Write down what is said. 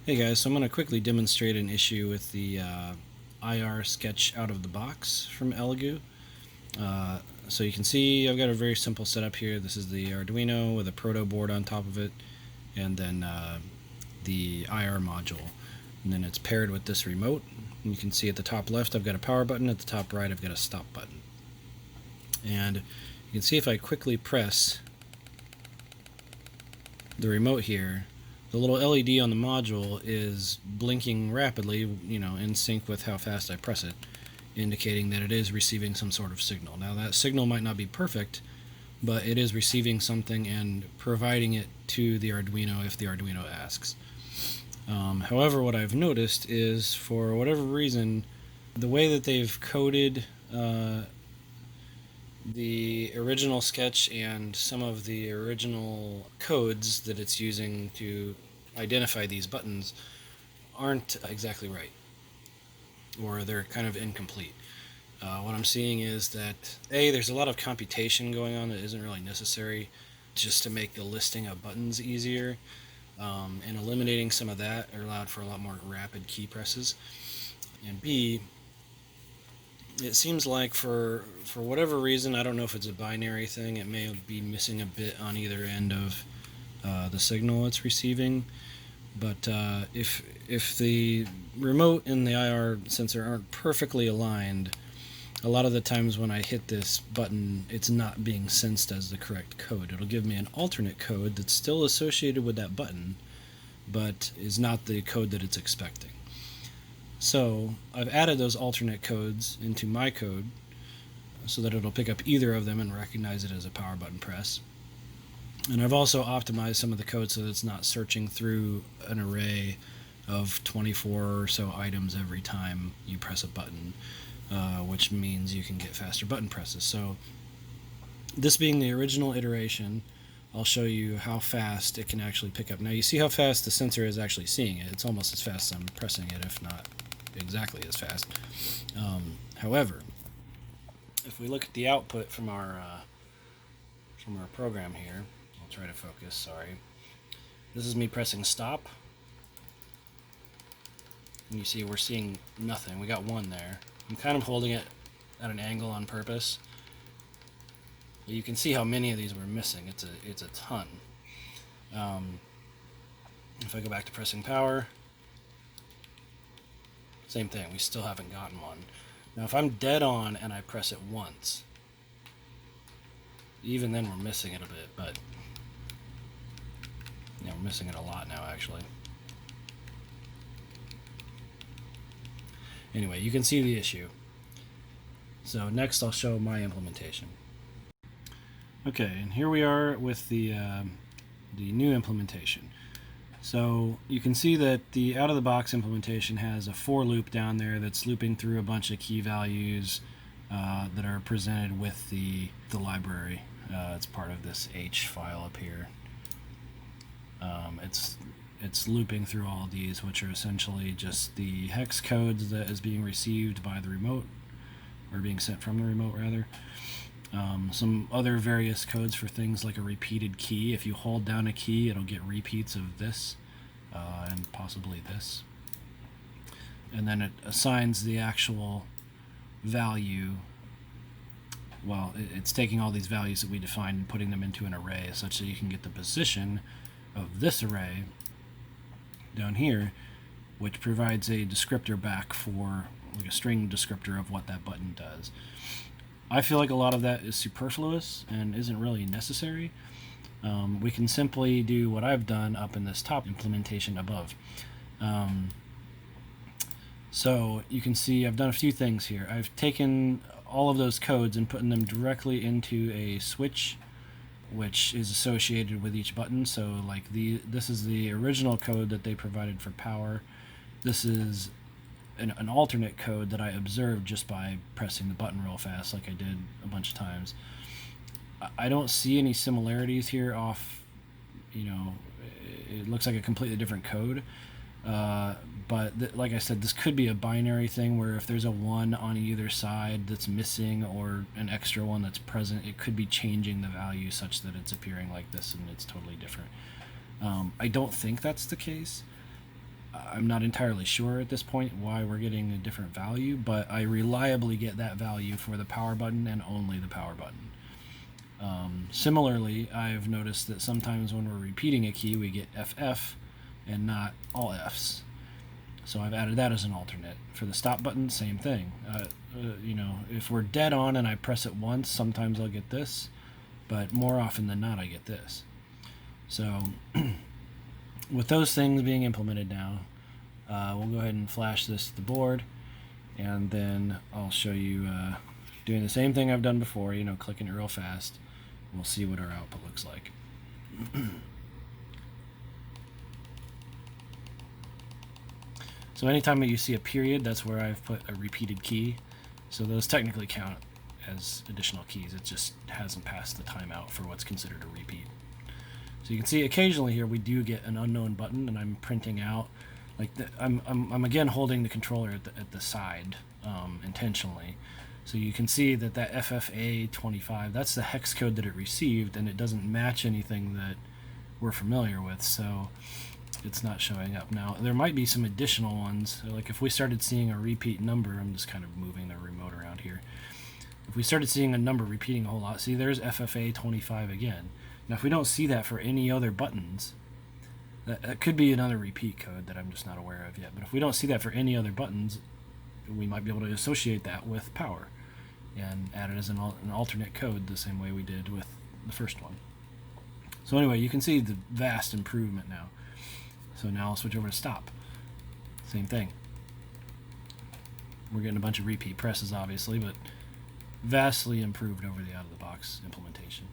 Hey guys, so I'm going to quickly demonstrate an issue with the IR sketch out of the box from Elegoo. So you can see I've got a very simple setup here. This is the Arduino with a proto board on top of it, and then the IR module. And then it's paired with this remote. And you can see at the top left I've got a power button, at the top right I've got a stop button. And you can see if I quickly press the remote here, the little LED on the module is blinking rapidly, in sync with how fast I press it, indicating that it is receiving some sort of signal. Now that signal might not be perfect, but it is receiving something and providing it to the Arduino if the Arduino asks. However, what I've noticed is, for whatever reason, the way that they've coded the original sketch and some of the original codes that it's using to identify these buttons aren't exactly right, or they're kind of incomplete. What I'm seeing is that there's a lot of computation going on that isn't really necessary, just to make the listing of buttons easier, and eliminating some of that allowed for a lot more rapid key presses. And B, it seems like for whatever reason, I don't know if it's a binary thing, it may be missing a bit on either end of the signal it's receiving. But if the remote and the IR sensor aren't perfectly aligned, a lot of the times when I hit this button, it's not being sensed as the correct code. It'll give me an alternate code that's still associated with that button, but is not the code that it's expecting. So I've added those alternate codes into my code so that it'll pick up either of them and recognize it as a power button press. And I've also optimized some of the code so that it's not searching through an array of 24 or so items every time you press a button, which means you can get faster button presses. So this being the original iteration, I'll show you how fast it can actually pick up. Now you see how fast the sensor is actually seeing it. It's almost as fast as I'm pressing it, if not exactly as fast. However, if we look at the output from our program here, I'll try to focus, sorry. This is me pressing stop. And you see we're seeing nothing. We got one there. I'm kind of holding it at an angle on purpose. You can see how many of these we're missing. It's a ton. If I go back to pressing power, same thing. We still haven't gotten one. Now if I'm dead on and I press it once, even then we're missing it a bit, but we're missing it a lot now actually. Anyway, you can see the issue. So next I'll show my implementation. Okay, and here we are with the new implementation. So you can see that the out-of-the-box implementation has a for loop down there that's looping through a bunch of key values that are presented with the library. It's part of this H file up here. It's looping through all of these, which are essentially just the hex codes that is being received by the remote, or being sent from the remote rather. Some other various codes for things like a repeated key. If you hold down a key, it'll get repeats of this and possibly this. And then it assigns the actual value. Well, it's taking all these values that we defined and putting them into an array such that you can get the position of this array down here, which provides a descriptor back for, like, a string descriptor of what that button does. I feel like a lot of that is superfluous and isn't really necessary. We can simply do what I've done up in this top implementation above. So you can see I've done a few things here. I've taken all of those codes and put them directly into a switch, which is associated with each button. So like this is the original code that they provided for power. This is an alternate code that I observed just by pressing the button real fast, like I did a bunch of times. I don't see any similarities here off, it looks like a completely different code. But like I said, this could be a binary thing where if there's a 1 on either side that's missing or an extra one that's present, it could be changing the value such that it's appearing like this and it's totally different. I don't think that's the case. I'm not entirely sure at this point why we're getting a different value, but I reliably get that value for the power button and only the power button. Similarly, I've noticed that sometimes when we're repeating a key, we get FF and not all Fs. So I've added that as an alternate. For the stop button, same thing. If we're dead on and I press it once, sometimes I'll get this, but more often than not, I get this. So with those things being implemented now, we'll go ahead and flash this to the board, and then I'll show you doing the same thing I've done before, clicking it real fast. We'll see what our output looks like. So anytime that you see a period, that's where I've put a repeated key. So those technically count as additional keys. It just hasn't passed the timeout for what's considered a repeat. So you can see occasionally here we do get an unknown button, and I'm printing out I'm again holding the controller at the side intentionally. So you can see that FFA25, that's the hex code that it received, and it doesn't match anything that we're familiar with, so it's not showing up. Now, there might be some additional ones, like if we started seeing a repeat number, I'm just kind of moving the remote around here. If we started seeing a number repeating a whole lot, see there's FFA25 again. Now if we don't see that for any other buttons, that could be another repeat code that I'm just not aware of yet, but if we don't see that for any other buttons, we might be able to associate that with power and add it as an alternate code the same way we did with the first one. So anyway, you can see the vast improvement now. So now I'll switch over to stop. Same thing. We're getting a bunch of repeat presses, obviously, but vastly improved over the out-of-the-box implementation.